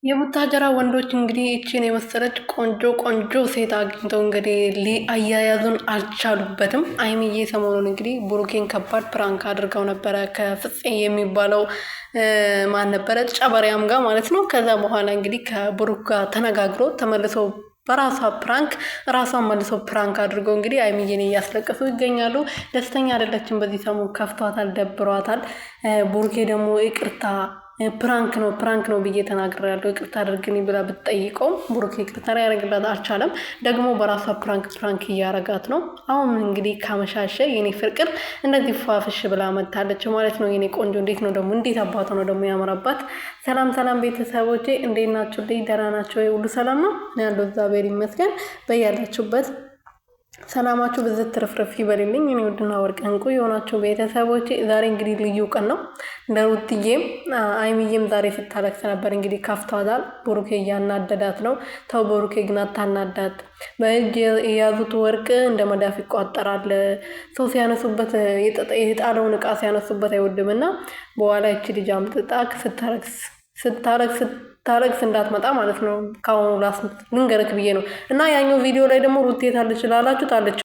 የቡታጀራ ወንዶች እንግዲህ ይቺን የመሰለች ቆንጆ ቆንጆ ሴት አግኝተው እንግዲህ አያያዙን አልቻሉበትም። አይሚዬ ሰሞኑን እንግዲህ ብሩኬን ከባድ ፕራንክ አድርገው ነበረ ከፍፄ የሚባለው ማን ነበረ ጨበሪያም ጋር ማለት ነው። ከዛ በኋላ እንግዲህ ከብሩክ ጋር ተነጋግሮ ተመልሰው በራሷ ፕራንክ ራሷን መልሰው ፕራንክ አድርገው እንግዲህ አይሚዬን እያስለቀሱ ይገኛሉ። ደስተኛ አይደለችም። በዚህ ሰሞን ከፍቷታል፣ ደብሯታል። ቡሩኬ ደግሞ ይቅርታ ፕራንክ ነው ብዬ ተናግሬያለሁ ይቅርታ አድርግልኝ ብላ ብትጠይቀውም ቡሩኬ ይቅርታ ሊያደርግላት አልቻለም። ደግሞ በራሷ ፕራንክ እያረጋት ነው። አሁን እንግዲህ ካመሻሸ የኔ ፍቅር እንደዚህ ፏፍሽ ብላ መታለች ማለት ነው። የኔ ቆንጆ እንዴት ነው ደግሞ እንዴት አባቷ ነው ደግሞ ያምራባት። ሰላም ቤተሰቦቼ እንዴት ናችሁ? ደህና ናቸው? ሁሉ ሰላም ነው ያለው? እግዚአብሔር ይመስገን። በያላችሁበት ሰላማችሁ ብዝት ትርፍርፍ ይበልልኝ። እኔ ውድና ወርቅ እንቁ የሆናችሁ ቤተሰቦቼ ዛሬ እንግዲህ ልዩ ቀን ነው። ለሩትዬም አይሚዬም ዛሬ ስታለቅስ ነበር። እንግዲህ ከፍቷታል። ቡሩኬ እያናደዳት ነው። ተው ቡሩኬ ግን አታናዳት። በእጅ የያዙት ወርቅ እንደ መዳፍ ይቋጠራል። ሰው ሲያነሱበት የጣለውን እቃ ሲያነሱበት አይወድም እና በኋላ ይቺ ልጅ አምጥጣ ስታለቅስ እንዳትመጣ ማለት ነው። ከአሁኑ ልንገርክ ብዬ ነው። እና ያኛው ቪዲዮ ላይ ደግሞ ሩቴ ታለች ላላችሁ ታለች